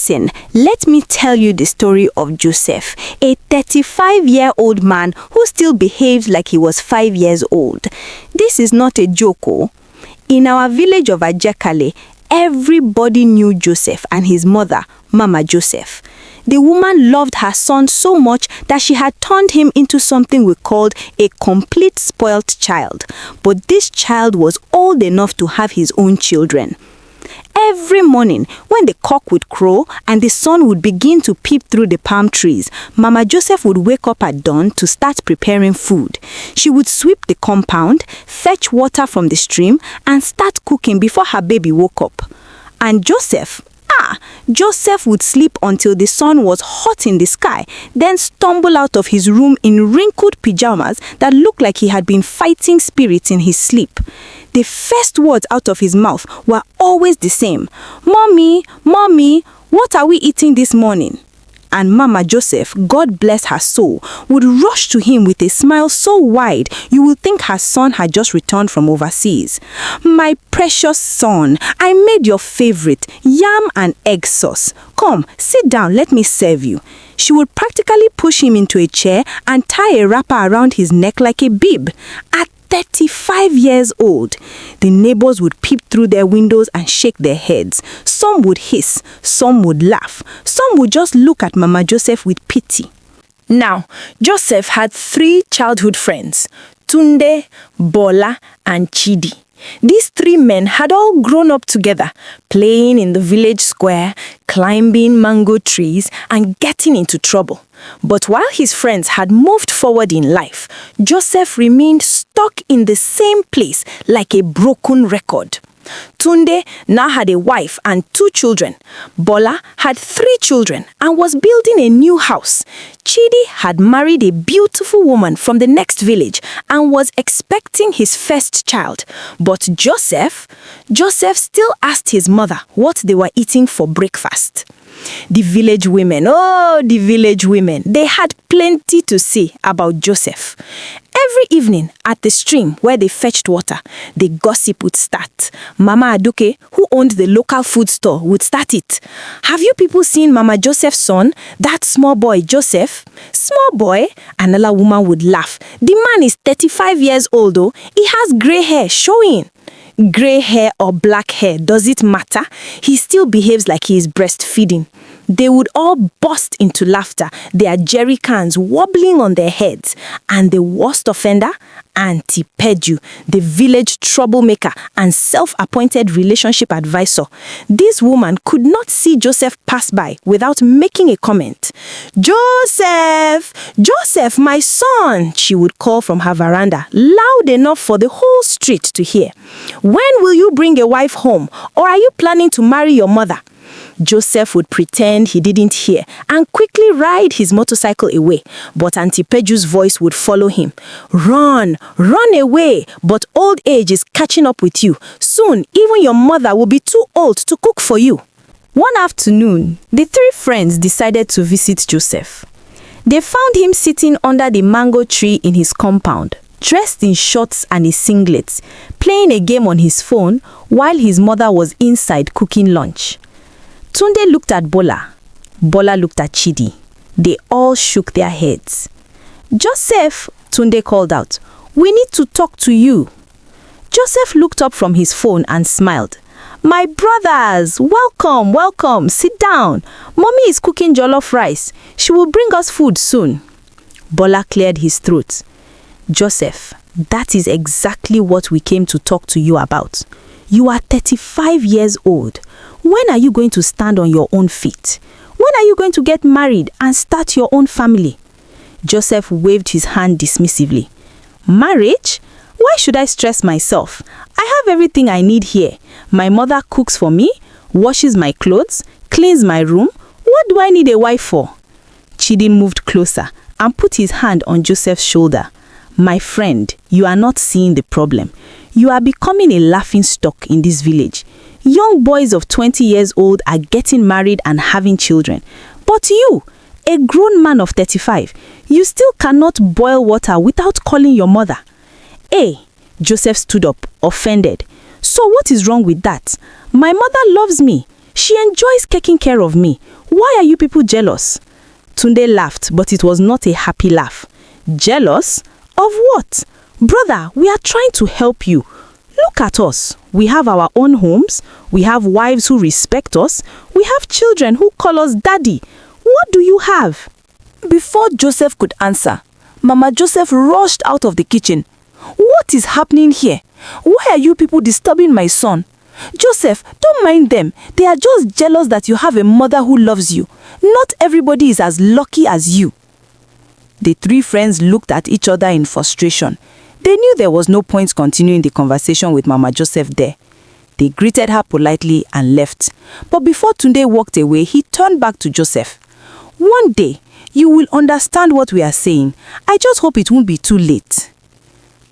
listen, let me tell you the story of Joseph, a 35-year-old man who still behaves like he was 5 years old. This is not a joke. In our village of Ajekale, everybody knew Joseph and his mother, Mama Joseph. The woman loved her son so much that she had turned him into something we called a complete spoilt child. But this child was old enough to have his own children. Every morning, when the cock would crow and the sun would begin to peep through the palm trees, Mama Joseph would wake up at dawn to start preparing food. She would sweep the compound, fetch water from the stream, and start cooking before her baby woke up. And Joseph would sleep until the sun was hot in the sky, then stumble out of his room in wrinkled pajamas that looked like he had been fighting spirits in his sleep. The first words out of his mouth were always the same. "Mommy, Mommy, what are we eating this morning?" And Mama Joseph, God bless her soul, would rush to him with a smile so wide you would think her son had just returned from overseas. "My precious son, I made your favorite, yam and egg sauce. Come, sit down, let me serve you." She would practically push him into a chair and tie a wrapper around his neck like a bib. At 35 years old, the neighbors would peep through their windows and shake their heads. Some would hiss, some would laugh, some would just look at Mama Joseph with pity. Now, Joseph had 3 childhood friends, Tunde, Bola, and Chidi. These 3 men had all grown up together, playing in the village square, climbing mango trees, and getting into trouble. But while his friends had moved forward in life, Joseph remained stuck in the same place like a broken record. Tunde now had a wife and 2 children. Bola had 3 children and was building a new house. Chidi had married a beautiful woman from the next village and was expecting his first child. But Joseph still asked his mother what they were eating for breakfast. The village women, they had plenty to say about Joseph. Every evening at the stream where they fetched water, the gossip would start. Mama Aduke, who owned the local food store, would start it. "Have you people seen Mama Joseph's son? That small boy, Joseph?" "Small boy?" Another woman would laugh. "The man is 35 years old though. He has grey hair showing." Grey hair or black hair, does it matter? He still behaves like he is breastfeeding. They would all burst into laughter, their jerry cans wobbling on their heads. And the worst offender? Auntie Peju, the village troublemaker and self-appointed relationship advisor. This woman could not see Joseph pass by without making a comment. "Joseph! Joseph, my son!" she would call from her veranda, loud enough for the whole street to hear. "When will you bring a wife home? Or are you planning to marry your mother?" Joseph would pretend he didn't hear and quickly ride his motorcycle away, but Auntie Peju's voice would follow him. "Run, run away, but old age is catching up with you. Soon, even your mother will be too old to cook for you." One afternoon, the 3 friends decided to visit Joseph. They found him sitting under the mango tree in his compound, dressed in shorts and a singlet, playing a game on his phone while his mother was inside cooking lunch. Tunde looked at Bola. Bola looked at Chidi. They all shook their heads. "Joseph," Tunde called out, "we need to talk to you." Joseph looked up from his phone and smiled. "My brothers, welcome, welcome, sit down. Mommy is cooking jollof rice. She will bring us food soon." Bola cleared his throat. "Joseph, that is exactly what we came to talk to you about. You are 35 years old. When are you going to stand on your own feet? When are you going to get married and start your own family?" Joseph waved his hand dismissively. "Marriage? Why should I stress myself? I have everything I need here. My mother cooks for me, washes my clothes, cleans my room. What do I need a wife for?" Chidi moved closer and put his hand on Joseph's shoulder. "My friend, you are not seeing the problem. You are becoming a laughingstock in this village. Young boys of 20 years old are getting married and having children. But you, a grown man of 35, you still cannot boil water without calling your mother." "Hey," Joseph stood up, offended. "So what is wrong with that? My mother loves me. She enjoys taking care of me. Why are you people jealous? Tunde laughed, but it was not a happy laugh. Jealous? Of what? Brother, we are trying to help you. Look at us. We have our own homes. We have wives who respect us. We have children who call us daddy. What do you have? Before Joseph could answer, Mama Joseph rushed out of the kitchen. What is happening here? Why are you people disturbing my son? Joseph, don't mind them. They are just jealous that you have a mother who loves you. Not everybody is as lucky as you. The three friends looked at each other in frustration. They knew there was no point continuing the conversation with Mama Joseph there. They greeted her politely and left. But before Tunde walked away, he turned back to Joseph. One day, you will understand what we are saying. I just hope it won't be too late.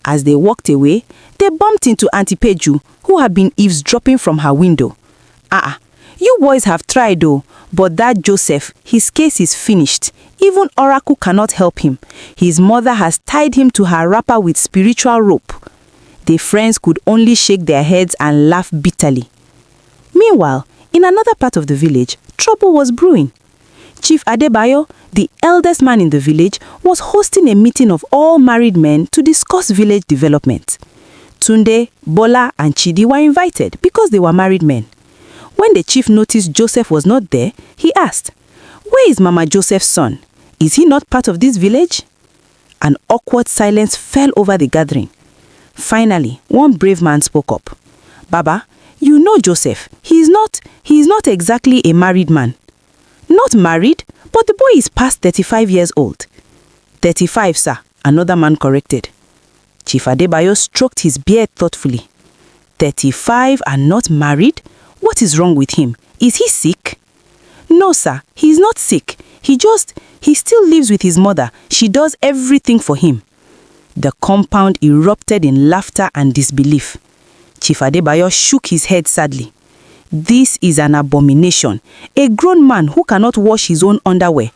As they walked away, they bumped into Auntie Peju, who had been eavesdropping from her window. You boys have tried though, but that Joseph, his case is finished. Even Oracle cannot help him. His mother has tied him to her wrapper with spiritual rope. The friends could only shake their heads and laugh bitterly. Meanwhile, in another part of the village, trouble was brewing. Chief Adebayo, the eldest man in the village, was hosting a meeting of all married men to discuss village development. Tunde, Bola, and Chidi were invited because they were married men. When the chief noticed Joseph was not there, he asked, "Where is Mama Joseph's son? Is he not part of this village?" An awkward silence fell over the gathering. Finally, one brave man spoke up. "Baba, you know Joseph. He is not exactly a married man." "Not married? But the boy is past 35 years old." "35, sir," another man corrected. Chief Adebayo stroked his beard thoughtfully. 35 and not married? What is wrong with him? Is he sick? "No, sir, he is not sick. He still lives with his mother. She does everything for him." The compound erupted in laughter and disbelief. Chief Adebayo shook his head sadly. "This is an abomination. A grown man who cannot wash his own underwear.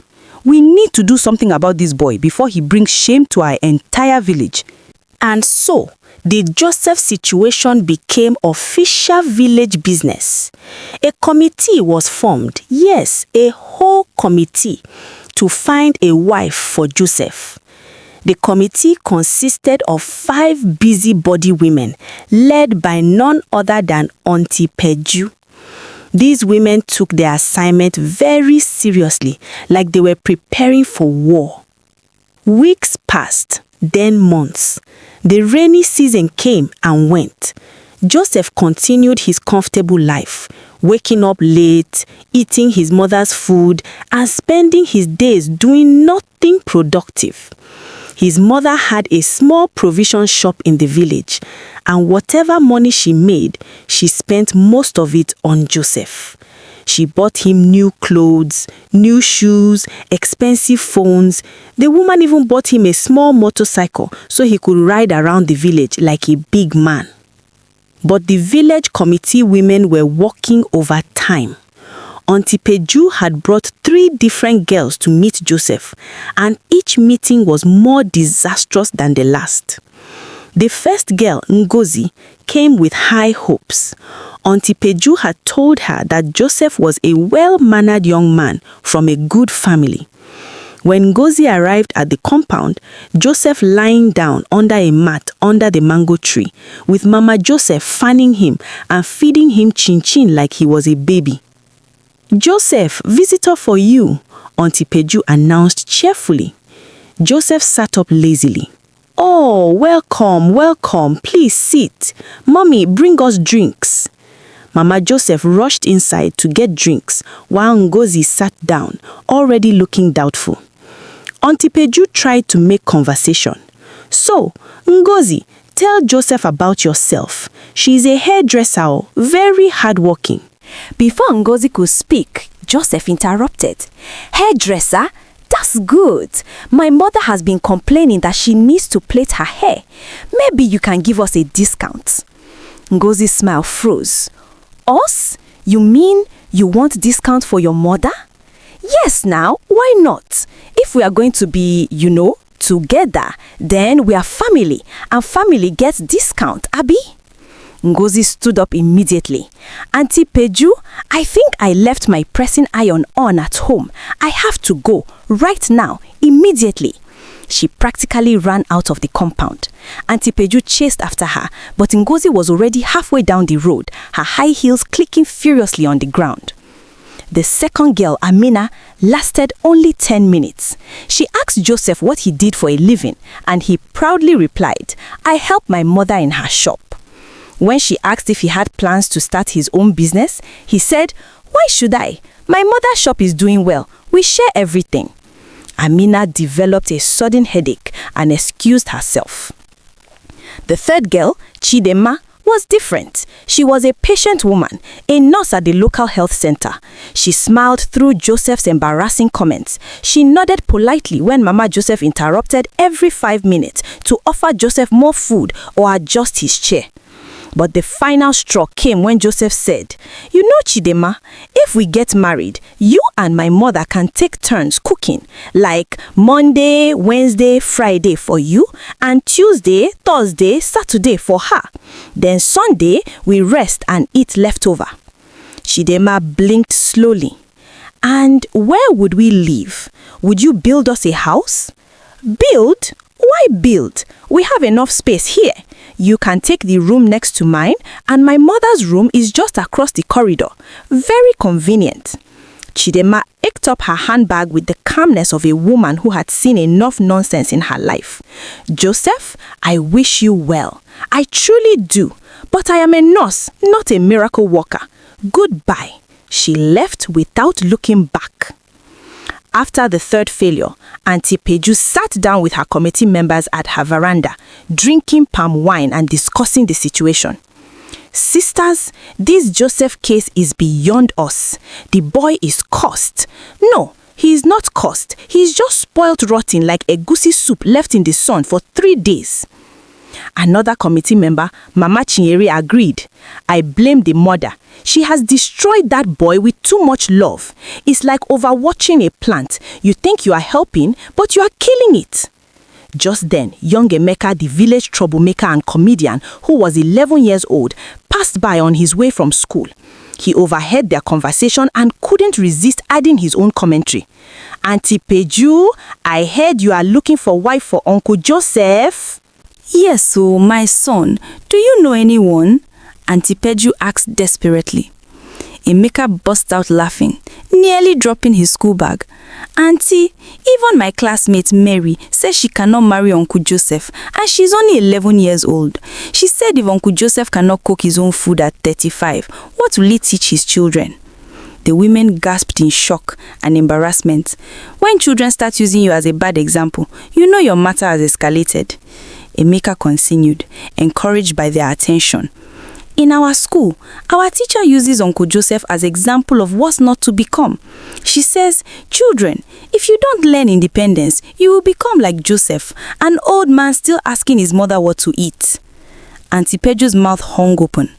We need to do something about this boy before he brings shame to our entire village." And so, the Joseph situation became official village business. A committee was formed, yes, a whole committee, to find a wife for Joseph. The committee consisted of 5 busybody women, led by none other than Auntie Peju. These women took their assignment very seriously, like they were preparing for war. Weeks passed, then months. The rainy season came and went. Joseph continued his comfortable life, waking up late, eating his mother's food, and spending his days doing nothing productive. His mother had a small provision shop in the village, and whatever money she made, she spent most of it on Joseph. She bought him new clothes, new shoes, expensive phones. The woman even bought him a small motorcycle so he could ride around the village like a big man. But the village committee women were working overtime. Auntie Peju had brought 3 different girls to meet Joseph, and each meeting was more disastrous than the last. The first girl, Ngozi, came with high hopes. Auntie Peju had told her that Joseph was a well-mannered young man from a good family. When Ngozi arrived at the compound, Joseph lying down under a mat under the mango tree, with Mama Joseph fanning him and feeding him chin-chin like he was a baby. "Joseph, visitor for you," Auntie Peju announced cheerfully. Joseph sat up lazily. "Oh, welcome, welcome. Please sit. Mommy, bring us drinks." Mama Joseph rushed inside to get drinks while Ngozi sat down, already looking doubtful. Auntie Peju tried to make conversation. "So, Ngozi, tell Joseph about yourself. She is a hairdresser, very hardworking." Before Ngozi could speak, Joseph interrupted. "Hairdresser? That's good. My mother has been complaining that she needs to plait her hair. Maybe you can give us a discount." Ngozi's smile froze. "Us? You mean you want discount for your mother?" "Yes, now, why not? If we are going to be, together, then we are family, and family gets discount, Abi." Ngozi stood up immediately. Auntie Peju, I think I left my pressing iron on at home. I have to go, right now, immediately. She practically ran out of the compound. Auntie Peju chased after her, but Ngozi was already halfway down the road, her high heels clicking furiously on the ground. The second girl, Amina, lasted only 10 minutes. She asked Joseph what he did for a living, and he proudly replied, "I help my mother in her shop." When she asked if he had plans to start his own business, he said, "Why should I? My mother's shop is doing well. We share everything." Amina developed a sudden headache and excused herself. The third girl, Chidema, was different. She was a patient woman, a nurse at the local health center. She smiled through Joseph's embarrassing comments. She nodded politely when Mama Joseph interrupted every 5 minutes to offer Joseph more food or adjust his chair. But the final straw came when Joseph said, "You know, Chidema, if we get married, you and my mother can take turns cooking, like Monday, Wednesday, Friday for you, and Tuesday, Thursday, Saturday for her. Then Sunday, we rest and eat leftover." Chidema blinked slowly. "And where would we live? Would you build us a house?" "Build? Why build? We have enough space here. You can take the room next to mine, and my mother's room is just across the corridor. Very convenient." Chidema picked up her handbag with the calmness of a woman who had seen enough nonsense in her life. "Joseph, I wish you well. I truly do. But I am a nurse, not a miracle worker. Goodbye." She left without looking back. After the third failure, Auntie Peju sat down with her committee members at her veranda, drinking palm wine and discussing the situation. "Sisters, this Joseph case is beyond us. The boy is cursed. No, he is not cursed. He is just spoiled rotten like egusi soup left in the sun for 3 days. Another committee member, Mama Chinyere, agreed. "I blame the mother. She has destroyed that boy with too much love. It's like overwatching a plant. You think you are helping, but you are killing it." Just then, young Emeka, the village troublemaker and comedian, who was 11 years old, passed by on his way from school. He overheard their conversation and couldn't resist adding his own commentary. "Auntie Peju, I heard you are looking for wife for Uncle Joseph." "Yes, so my son, do you know anyone?" Auntie Peju asked desperately. Emeka burst out laughing, nearly dropping his school bag. "Auntie, even my classmate Mary says she cannot marry Uncle Joseph, and she's only 11 years old. She said if Uncle Joseph cannot cook his own food at 35, what will he teach his children?" The women gasped in shock and embarrassment. When children start using you as a bad example, you know your matter has escalated. Emeka continued, encouraged by their attention. "In our school, our teacher uses Uncle Joseph as example of what's not to become. She says, 'Children, if you don't learn independence, you will become like Joseph, an old man still asking his mother what to eat.'" Auntie Peju's mouth hung open.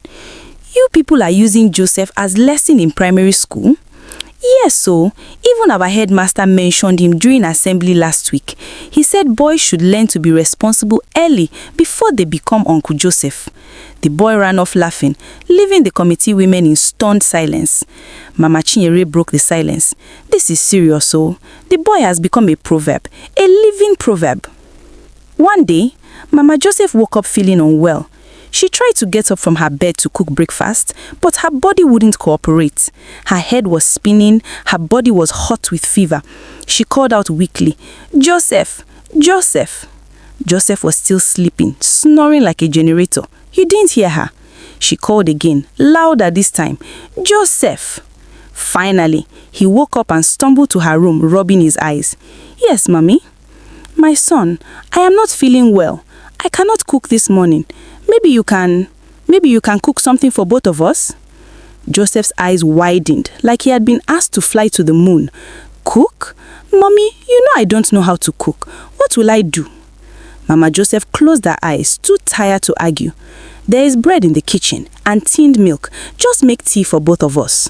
"You people are using Joseph as lesson in primary school?" "Yes, so even our headmaster mentioned him during assembly last week. He said boys should learn to be responsible early before they become Uncle Joseph." The boy ran off laughing, leaving the committee women in stunned silence. Mama Chinyere broke the silence. "This is serious, so the boy has become a proverb, a living proverb." One day, Mama Joseph woke up feeling unwell. She tried to get up from her bed to cook breakfast, but her body wouldn't cooperate. Her head was spinning, her body was hot with fever. She called out weakly, "Joseph, Joseph." Joseph was still sleeping, snoring like a generator. You didn't hear her. She called again, louder this time, "Joseph." Finally, he woke up and stumbled to her room, rubbing his eyes. "Yes, Mommy." "My son, I am not feeling well. I cannot cook this morning. Maybe you can cook something for both of us?" Joseph's eyes widened, like he had been asked to fly to the moon. "Cook? Mommy, you know I don't know how to cook. What will I do?" Mama Joseph closed her eyes, too tired to argue. "There is bread in the kitchen and tinned milk. Just make tea for both of us."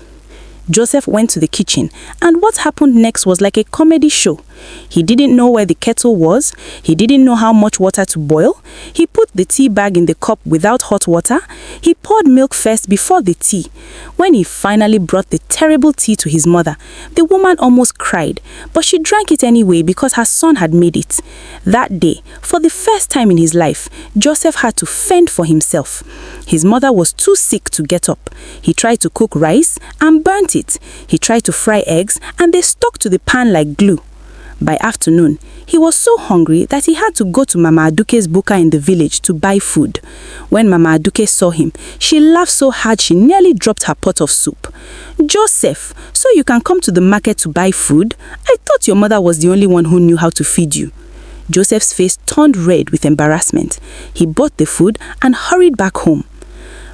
Joseph went to the kitchen, and what happened next was like a comedy show. He didn't know where the kettle was. He didn't know how much water to boil. He put the tea bag in the cup without hot water. He poured milk first before the tea. When he finally brought the terrible tea to his mother, the woman almost cried, but she drank it anyway because her son had made it. That day, for the first time in his life, Joseph had to fend for himself. His mother was too sick to get up. He tried to cook rice and burnt it. He tried to fry eggs and they stuck to the pan like glue. By afternoon, he was so hungry that he had to go to Mama Aduke's buka in the village to buy food. When Mama Aduke saw him, she laughed so hard she nearly dropped her pot of soup. "Joseph, so you can come to the market to buy food? I thought your mother was the only one who knew how to feed you." Joseph's face turned red with embarrassment. He bought the food and hurried back home.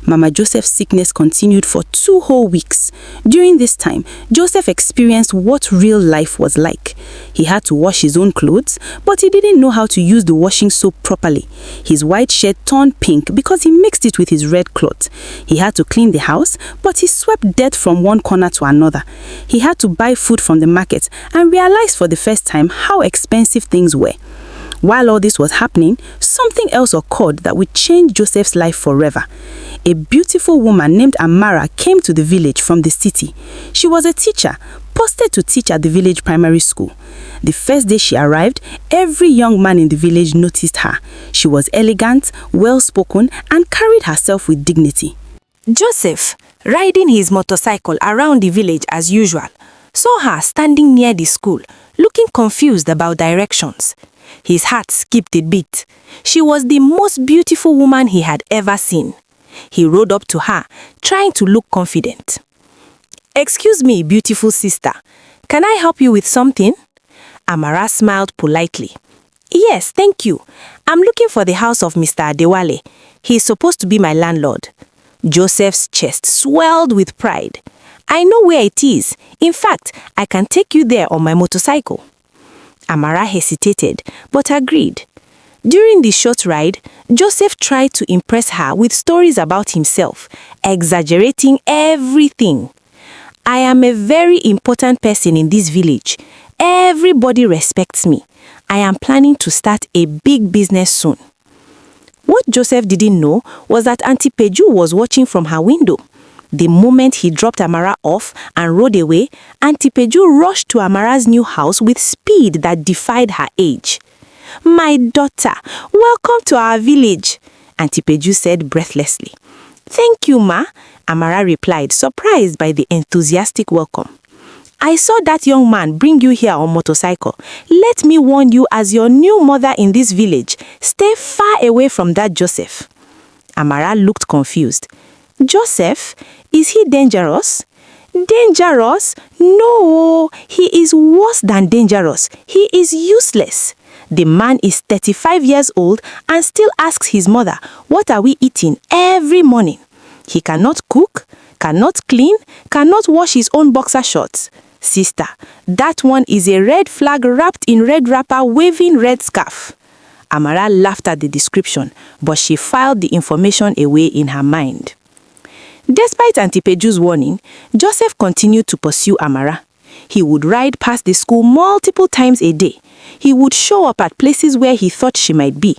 Mama Joseph's sickness continued for 2 whole weeks. During this time, Joseph experienced what real life was like. He had to wash his own clothes, but he didn't know how to use the washing soap properly. His white shirt turned pink because he mixed it with his red cloth. He had to clean the house, but he swept dirt from one corner to another. He had to buy food from the market and realized for the first time how expensive things were. While all this was happening, something else occurred that would change Joseph's life forever. A beautiful woman named Amara came to the village from the city. She was a teacher, posted to teach at the village primary school. The first day she arrived, every young man in the village noticed her. She was elegant, well-spoken, and carried herself with dignity. Joseph, riding his motorcycle around the village as usual, saw her standing near the school, looking confused about directions. His heart skipped a beat. She was the most beautiful woman he had ever seen. He rode up to her, trying to look confident. "Excuse me, beautiful sister. Can I help you with something?" Amara smiled politely. "Yes, thank you. I'm looking for the house of Mr. Adewale. He's supposed to be my landlord." Joseph's chest swelled with pride. "I know where it is. In fact, I can take you there on my motorcycle." Amara hesitated, but agreed. During the short ride, Joseph tried to impress her with stories about himself, exaggerating everything. "I am a very important person in this village. Everybody respects me. I am planning to start a big business soon." What Joseph didn't know was that Auntie Peju was watching from her window. The moment he dropped Amara off and rode away, Auntie Peju rushed to Amara's new house with speed that defied her age. "My daughter, welcome to our village," Auntie Peju said breathlessly. "Thank you, Ma," Amara replied, surprised by the enthusiastic welcome. "I saw that young man bring you here on motorcycle. Let me warn you as your new mother in this village, stay far away from that Joseph." Amara looked confused. "Joseph? Is he dangerous?" "Dangerous? No, he is worse than dangerous. He is useless. The man is 35 years old and still asks his mother, 'What are we eating?' every morning. He cannot cook, cannot clean, cannot wash his own boxer shorts. Sister, that one is a red flag wrapped in red wrapper waving red scarf." Amara laughed at the description, but she filed the information away in her mind. Despite Auntie Peju's warning, Joseph continued to pursue Amara. He would ride past the school multiple times a day. He would show up at places where he thought she might be.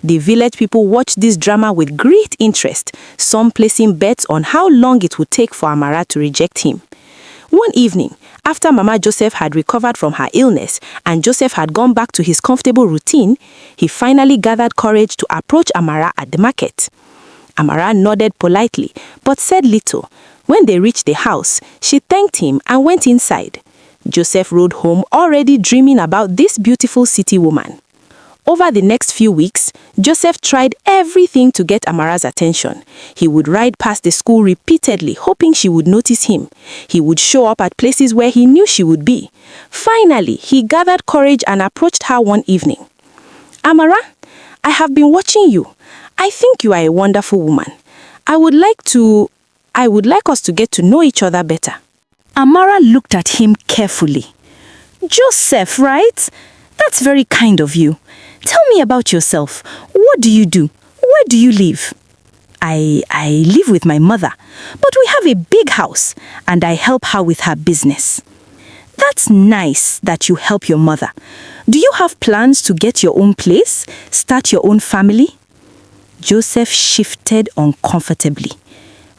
The village people watched this drama with great interest, some placing bets on how long it would take for Amara to reject him. One evening, after Mama Joseph had recovered from her illness and Joseph had gone back to his comfortable routine, he finally gathered courage to approach Amara at the market. Amara nodded politely, but said little. When they reached the house, she thanked him and went inside. Joseph rode home already dreaming about this beautiful city woman. Over the next few weeks, Joseph tried everything to get Amara's attention. He would ride past the school repeatedly, hoping she would notice him. He would show up at places where he knew she would be. Finally, he gathered courage and approached her one evening. "Amara, I have been watching you. I think you are a wonderful woman. I would like us to get to know each other better." Amara looked at him carefully. "Joseph, right? That's very kind of you. Tell me about yourself. What do you do? Where do you live?" I live with my mother, but we have a big house and I help her with her business." "That That's nice that you help your mother. Do you have plans to get your own place, start your own family? Joseph shifted uncomfortably.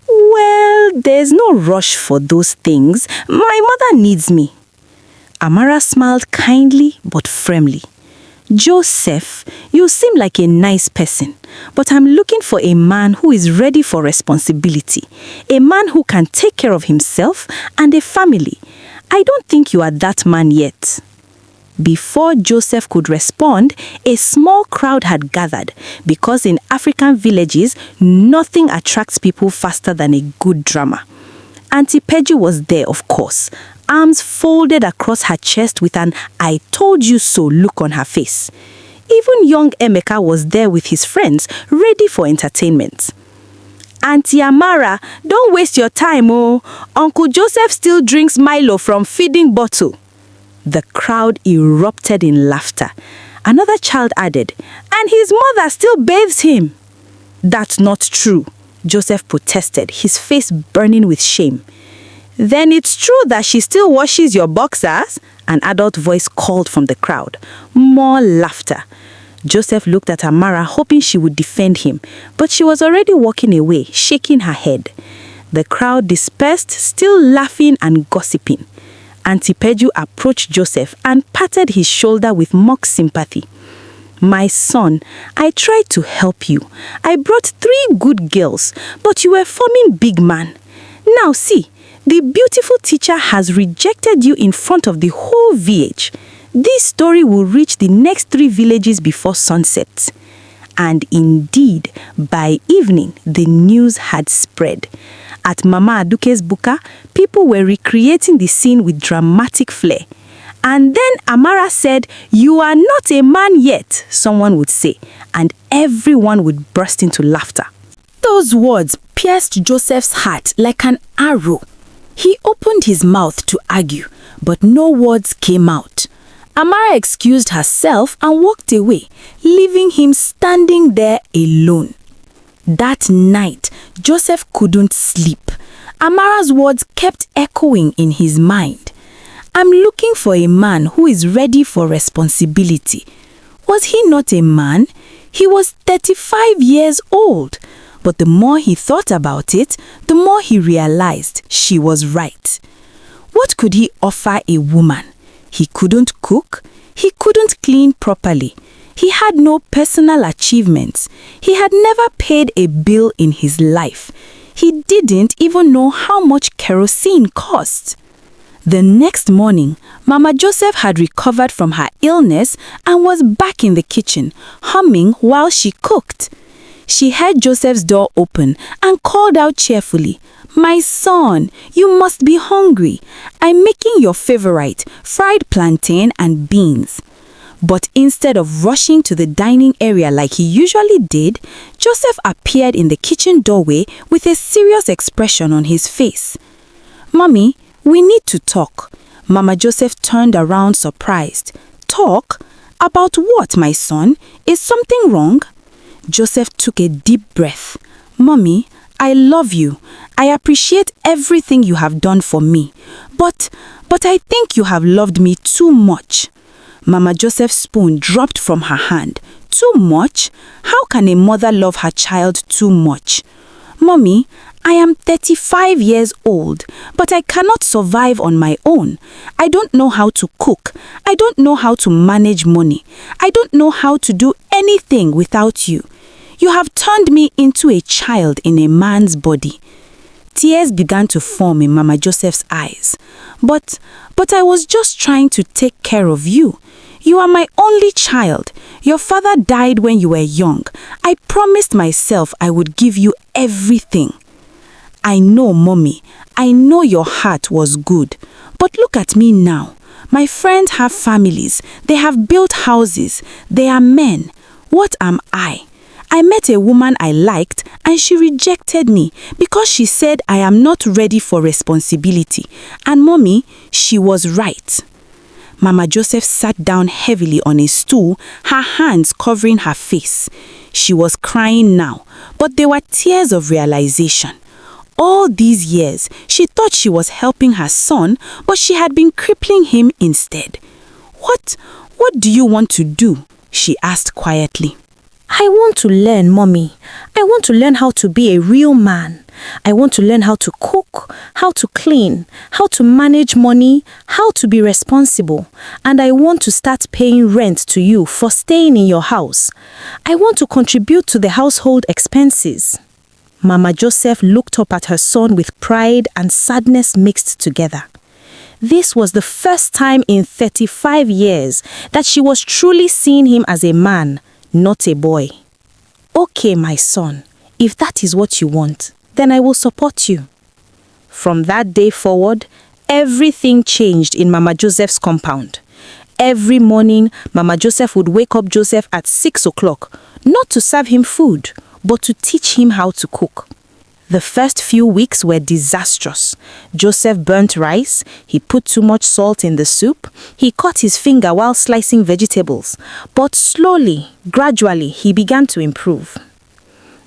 Well, there's no rush for those things. My mother needs me. Amara smiled kindly but firmly. Joseph, you seem like a nice person, but I'm looking for a man who is ready for responsibility, a man who can take care of himself and a family. I don't think you are that man yet. Before Joseph could respond, a small crowd had gathered because in African villages, nothing attracts people faster than a good drama. Auntie Peju was there, of course, arms folded across her chest with an "I told you so" look on her face. Even young Emeka was there with his friends, ready for entertainment. Auntie Amara, don't waste your time, oh. Uncle Joseph still drinks Milo from feeding bottle. The crowd erupted in laughter. Another child added, and his mother still bathes him. That's not true, Joseph protested, his face burning with shame. Then it's true that she still washes your boxers? An adult voice called from the crowd. More laughter. Joseph looked at Amara, hoping she would defend him, but she was already walking away, shaking her head. The crowd dispersed, still laughing and gossiping. Auntie Peju approached Joseph and patted his shoulder with mock sympathy. My son, I tried to help you. I brought 3 good girls, but you were forming big man. Now see, the beautiful teacher has rejected you in front of the whole village. This story will reach the next 3 villages before sunset. And indeed, by evening, the news had spread. At Mama Aduke's buka, people were recreating the scene with dramatic flair. And then Amara said, "You are not a man yet," someone would say, and everyone would burst into laughter. Those words pierced Joseph's heart like an arrow. He opened his mouth to argue, but no words came out. Amara excused herself and walked away, leaving him standing there alone. That night, Joseph couldn't sleep. Amara's words kept echoing in his mind. I'm looking for a man who is ready for responsibility. Was he not a man? He was 35 years old. But the more he thought about it, the more he realized she was right. What could he offer a woman? He couldn't cook. He couldn't clean properly. He had no personal achievements. He had never paid a bill in his life. He didn't even know how much kerosene cost. The next morning, Mama Joseph had recovered from her illness and was back in the kitchen, humming while she cooked. She heard Joseph's door open and called out cheerfully, "My son, you must be hungry. I'm making your favorite, fried plantain and beans." But instead of rushing to the dining area like he usually did, Joseph appeared in the kitchen doorway with a serious expression on his face. "Mommy, we need to talk." Mama Joseph turned around surprised. "Talk? About what, my son? Is something wrong?" Joseph took a deep breath. "Mommy, I love you. I appreciate everything you have done for me. But I think you have loved me too much." Mama Joseph's spoon dropped from her hand. "Too much? How can a mother love her child too much?" "Mommy, I am 35 years old, but I cannot survive on my own. I don't know how to cook. I don't know how to manage money. I don't know how to do anything without you. You have turned me into a child in a man's body." Tears began to form in Mama Joseph's eyes. But I was just trying to take care of you. You are my only child. Your father died when you were young. I promised myself I would give you everything." "I know, Mommy. I know your heart was good. But look at me now. My friends have families. They have built houses. They are men. What am I? I met a woman I liked and she rejected me because she said I am not ready for responsibility. And Mommy, she was right." Mama Joseph sat down heavily on a stool, her hands covering her face. She was crying now, but they were tears of realization. All these years, she thought she was helping her son, but she had been crippling him instead. What do you want to do?" she asked quietly. I want to learn, Mommy. I want to learn how to be a real man. I want to learn how to cook, how to clean, how to manage money, how to be responsible. And I want to start paying rent to you for staying in your house. I want to contribute to the household expenses. Mama Joseph looked up at her son with pride and sadness mixed together. This was the first time in 35 years that she was truly seeing him as a man, not a boy. "Okay, my son, if that is what you want, then I will support you." From that day forward, everything changed in Mama Joseph's compound. Every morning, Mama Joseph would wake up Joseph at 6 o'clock, not to serve him food, but to teach him how to cook. The first few weeks were disastrous. Joseph burnt rice, he put too much salt in the soup, he cut his finger while slicing vegetables. But slowly, gradually, he began to improve.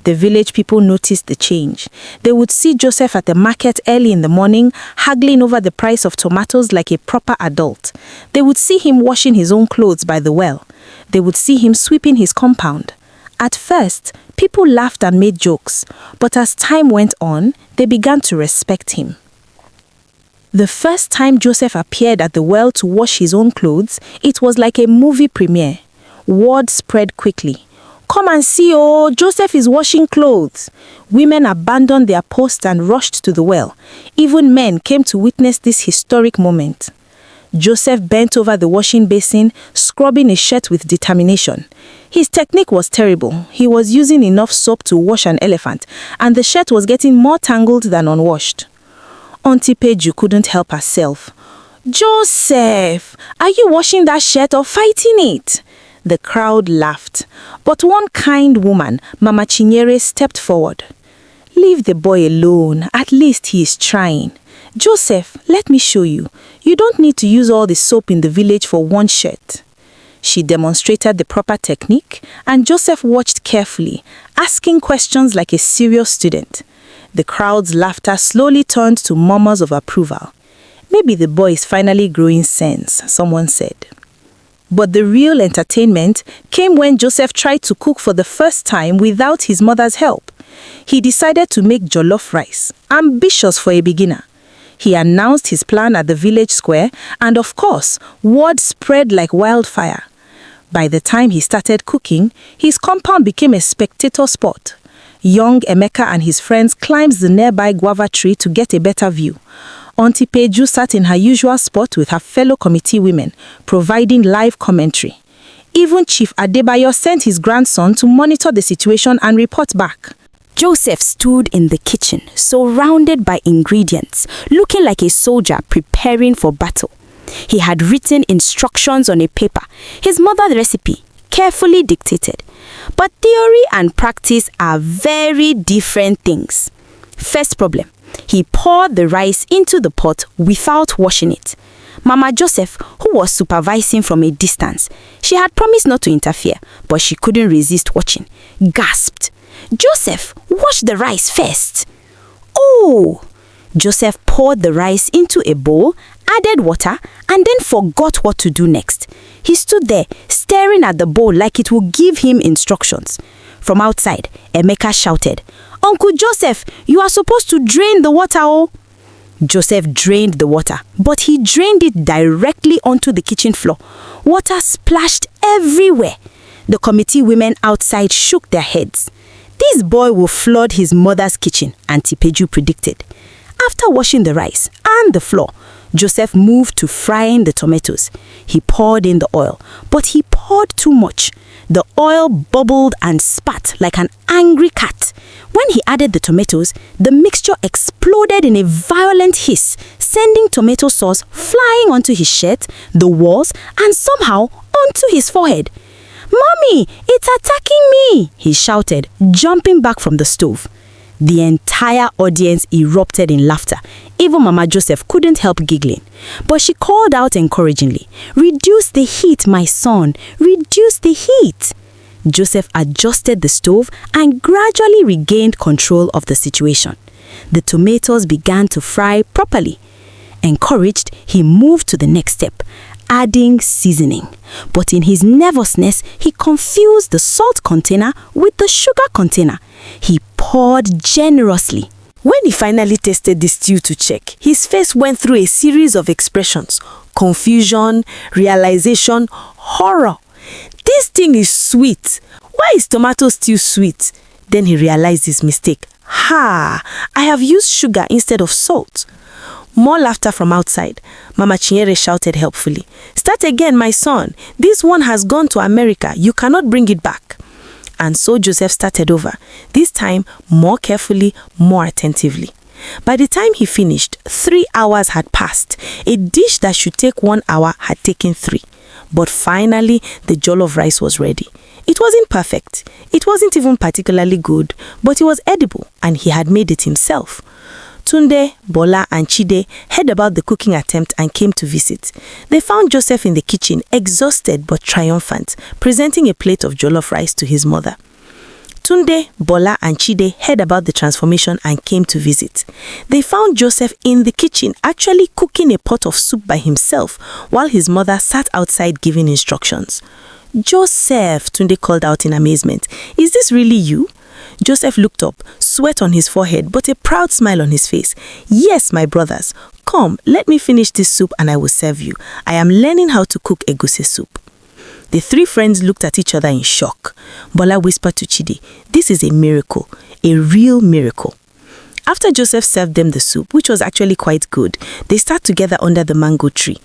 The village people noticed the change. They would see Joseph at the market early in the morning, haggling over the price of tomatoes like a proper adult. They would see him washing his own clothes by the well. They would see him sweeping his compound. At first, people laughed and made jokes, but as time went on, they began to respect him. The first time Joseph appeared at the well to wash his own clothes, it was like a movie premiere. Word spread quickly. "Come and see, oh, Joseph is washing clothes." Women abandoned their posts and rushed to the well. Even men came to witness this historic moment. Joseph bent over the washing basin, scrubbing his shirt with determination. His technique was terrible. He was using enough soap to wash an elephant, and the shirt was getting more tangled than unwashed. Auntie Peju couldn't help herself. "Joseph, are you washing that shirt or fighting it?" The crowd laughed. But one kind woman, Mama Chinyere, stepped forward. "Leave the boy alone. At least he is trying. Joseph, let me show you. You don't need to use all the soap in the village for one shirt." She demonstrated the proper technique, and Joseph watched carefully, asking questions like a serious student. The crowd's laughter slowly turned to murmurs of approval. "Maybe the boy is finally growing sense," someone said. But the real entertainment came when Joseph tried to cook for the first time without his mother's help. He decided to make jollof rice, ambitious for a beginner. He announced his plan at the village square, and of course, word spread like wildfire. By the time he started cooking, his compound became a spectator spot. Young Emeka and his friends climbed the nearby guava tree to get a better view. Auntie Peju sat in her usual spot with her fellow committee women, providing live commentary. Even Chief Adebayo sent his grandson to monitor the situation and report back. Joseph stood in the kitchen, surrounded by ingredients, looking like a soldier preparing for battle. He had written instructions on a paper, his mother's recipe, carefully dictated. But theory and practice are very different things. First problem, he poured the rice into the pot without washing it. Mama Joseph, who was supervising from a distance, she had promised not to interfere, but she couldn't resist watching, gasped. "Joseph, wash the rice first." "Oh!" Joseph poured the rice into a bowl, added water, and then forgot what to do next. He stood there, staring at the bowl like it would give him instructions. From outside, Emeka shouted, "Uncle Joseph, you are supposed to drain the water, oh!" Joseph drained the water, but he drained it directly onto the kitchen floor. Water splashed everywhere. The committee women outside shook their heads. "This boy will flood his mother's kitchen," Auntie Peju predicted. After washing the rice and the floor, Joseph moved to frying the tomatoes. He poured in the oil, but he poured too much. The oil bubbled and spat like an angry cat. When he added the tomatoes, the mixture exploded in a violent hiss, sending tomato sauce flying onto his shirt, the walls, and somehow onto his forehead. "Mommy, it's attacking me!" he shouted, jumping back from the stove. The entire audience erupted in laughter. Even Mama Joseph couldn't help giggling. But she called out encouragingly, "Reduce the heat, my son. Reduce the heat." Joseph adjusted the stove and gradually regained control of the situation. The tomatoes began to fry properly. Encouraged, he moved to the next step, adding seasoning. But in his nervousness, he confused the salt container with the sugar container. He poured generously. When he finally tasted the stew to check, his face went through a series of expressions: confusion, realization, horror. This thing is sweet. Why is tomato stew sweet? Then he realized his mistake. I have used sugar instead of salt. More laughter from outside. Mama Chinyere shouted helpfully. Start again, my son. This one has gone to America. You cannot bring it back. And so Joseph started over, this time more carefully, more attentively. By the time he finished, 3 hours had passed. A dish that should take 1 hour had taken 3. But finally, the jollof rice was ready. It wasn't perfect. It wasn't even particularly good, but it was edible, and he had made it himself. Tunde, Bola, and Chide heard about the cooking attempt and came to visit. They found Joseph in the kitchen, exhausted but triumphant, presenting a plate of jollof rice to his mother. Tunde, Bola, and Chide heard about the transformation and came to visit. They found Joseph in the kitchen, actually cooking a pot of soup by himself, while his mother sat outside giving instructions. Joseph, Tunde called out in amazement. Is this really you? Joseph looked up, sweat on his forehead, but a proud smile on his face. Yes, my brothers. Come, let me finish this soup and I will serve you. I am learning how to cook egusi soup. The 3 friends looked at each other in shock. Bola whispered to Chidi, this is a miracle, a real miracle. After Joseph served them the soup, which was actually quite good, they sat together under the mango tree.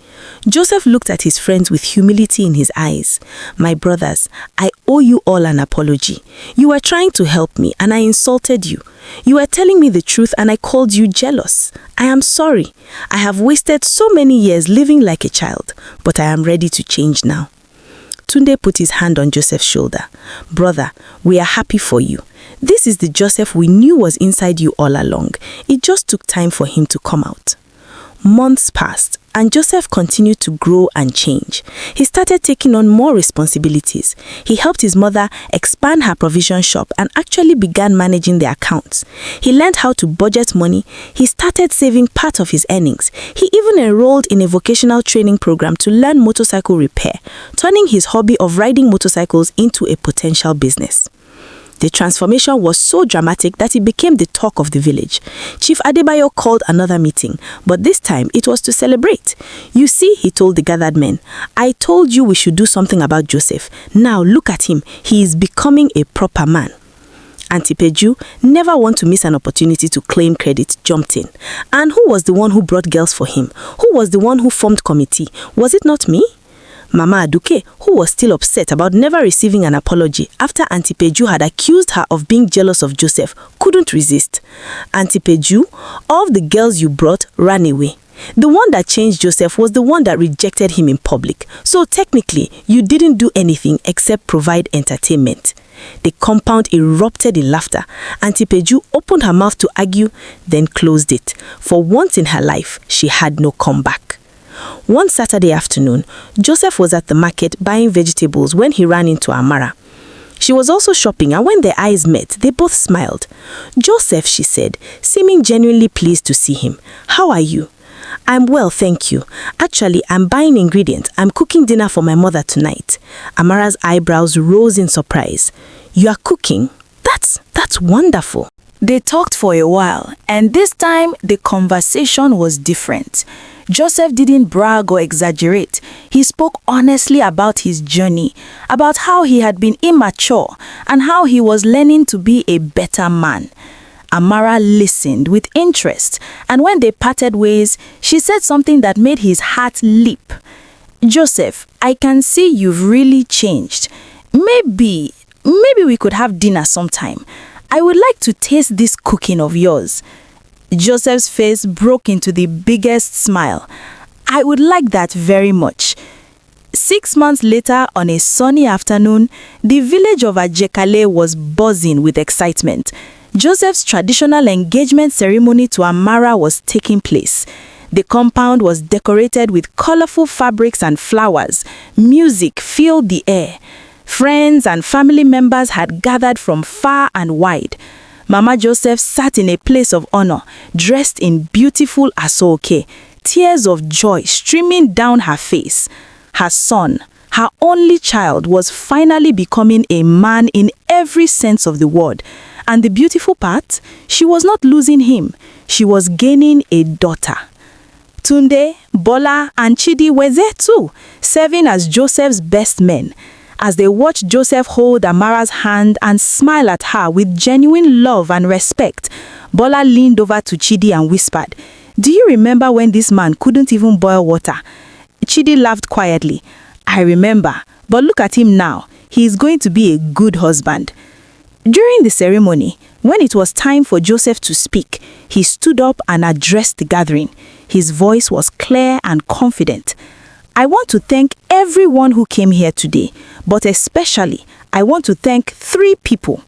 Joseph looked at his friends with humility in his eyes. My brothers, I owe you all an apology. You were trying to help me and I insulted you. You were telling me the truth and I called you jealous. I am sorry. I have wasted so many years living like a child, but I am ready to change now. Tunde put his hand on Joseph's shoulder. Brother, we are happy for you. This is the Joseph we knew was inside you all along. It just took time for him to come out. Months passed, and Joseph continued to grow and change. He started taking on more responsibilities. He helped his mother expand her provision shop and actually began managing the accounts. He learned how to budget money. He started saving part of his earnings. He even enrolled in a vocational training program to learn motorcycle repair, turning his hobby of riding motorcycles into a potential business. The transformation was so dramatic that it became the talk of the village. Chief Adebayo called another meeting, but this time it was to celebrate. You see, he told the gathered men, I told you we should do something about Joseph. Now look at him. He is becoming a proper man. Auntie Peju, never want to miss an opportunity to claim credit, jumped in. And who was the one who brought girls for him? Who was the one who formed committee? Was it not me? Mama Aduke, who was still upset about never receiving an apology after Auntie Peju had accused her of being jealous of Joseph, couldn't resist. Auntie Peju, all of the girls you brought ran away. The one that changed Joseph was the one that rejected him in public. So technically, you didn't do anything except provide entertainment. The compound erupted in laughter. Auntie Peju opened her mouth to argue, then closed it. For once in her life, she had no comeback. One Saturday afternoon, Joseph was at the market buying vegetables when he ran into Amara. She was also shopping, and when their eyes met, they both smiled. Joseph, she said, seeming genuinely pleased to see him. How are you? I'm well, thank you. Actually, I'm buying ingredients. I'm cooking dinner for my mother tonight. Amara's eyebrows rose in surprise. You are cooking? That's wonderful. They talked for a while, and this time the conversation was different. Joseph didn't brag or exaggerate. He spoke honestly about his journey, about how he had been immature and how he was learning to be a better man. Amara listened with interest, and when they parted ways, she said something that made his heart leap. Joseph, I can see you've really changed. Maybe we could have dinner sometime. I would like to taste this cooking of yours. Joseph's face broke into the biggest smile. I would like that very much. 6 months later, on a sunny afternoon, the village of Ajekale was buzzing with excitement. Joseph's traditional engagement ceremony to Amara was taking place. The compound was decorated with colorful fabrics and flowers. Music filled the air. Friends and family members had gathered from far and wide. Mama Joseph sat in a place of honor, dressed in beautiful asoke, tears of joy streaming down her face. Her son, her only child, was finally becoming a man in every sense of the word. And the beautiful part, she was not losing him. She was gaining a daughter. Tunde, Bola, and Chidi were there too, serving as Joseph's best men. As they watched Joseph hold Amara's hand and smile at her with genuine love and respect, Bola leaned over to Chidi and whispered, "Do you remember when this man couldn't even boil water?" Chidi laughed quietly. "I remember, but look at him now. He is going to be a good husband." During the ceremony, when it was time for Joseph to speak, he stood up and addressed the gathering. His voice was clear and confident. "I want to thank everyone who came here today, but especially I want to thank 3 people.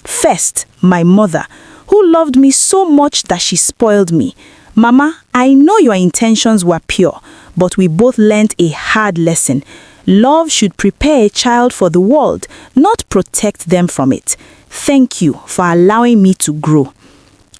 First, my mother, who loved me so much that she spoiled me. Mama, I know your intentions were pure, but we both learned a hard lesson. Love should prepare a child for the world, not protect them from it. Thank you for allowing me to grow.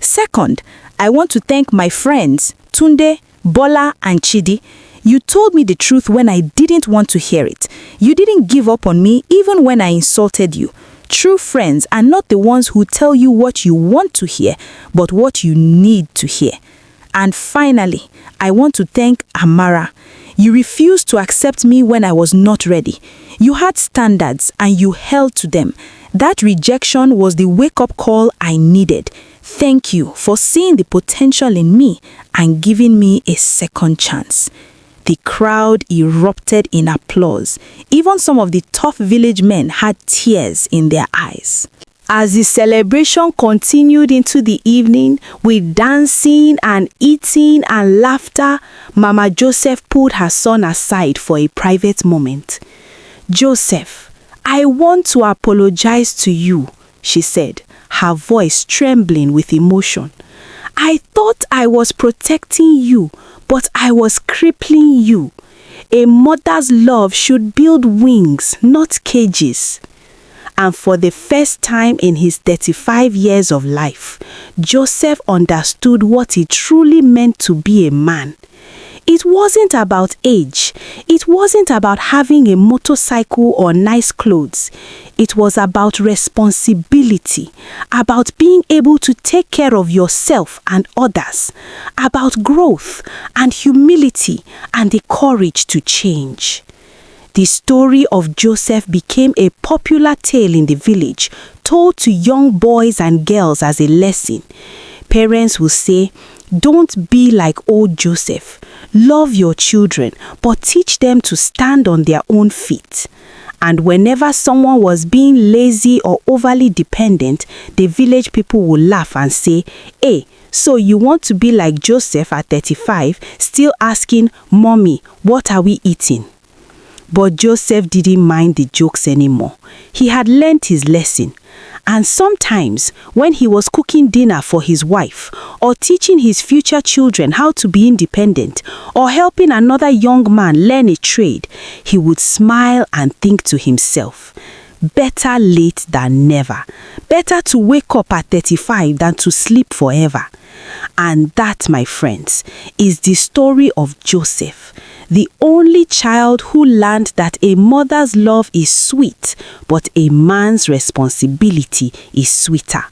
Second, I want to thank my friends, Tunde, Bola, and Chidi. You told me the truth when I didn't want to hear it. You didn't give up on me even when I insulted you. True friends are not the ones who tell you what you want to hear, but what you need to hear. And finally, I want to thank Amara. You refused to accept me when I was not ready. You had standards and you held to them. That rejection was the wake-up call I needed. Thank you for seeing the potential in me and giving me a second chance." The crowd erupted in applause. Even some of the tough village men had tears in their eyes. As the celebration continued into the evening, with dancing and eating and laughter, Mama Joseph pulled her son aside for a private moment. "Joseph, I want to apologize to you," she said, her voice trembling with emotion. "I thought I was protecting you, but I was crippling you. A mother's love should build wings, not cages." And for the first time in his 35 years of life, Joseph understood what it truly meant to be a man. It wasn't about age. It wasn't about having a motorcycle or nice clothes. It was about responsibility, about being able to take care of yourself and others, about growth and humility and the courage to change. The story of Joseph became a popular tale in the village, told to young boys and girls as a lesson. Parents will say, "Don't be like old Joseph. Love your children, but teach them to stand on their own feet." And whenever someone was being lazy or overly dependent, the village people would laugh and say, "Hey, so you want to be like Joseph at 35, still asking, 'Mommy, what are we eating?'" But Joseph didn't mind the jokes anymore. He had learned his lesson. And sometimes, when he was cooking dinner for his wife, or teaching his future children how to be independent, or helping another young man learn a trade, he would smile and think to himself, "Better late than never. Better to wake up at 35 than to sleep forever." And that, my friends, is the story of Joseph, the only child who learned that a mother's love is sweet, but a man's responsibility is sweeter.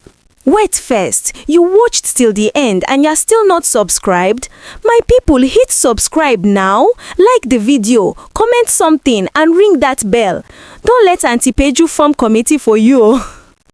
Wait first, you watched till the end and you're still not subscribed? My people, hit subscribe now, like the video, comment something and ring that bell. Don't let Auntie Peju form committee for you.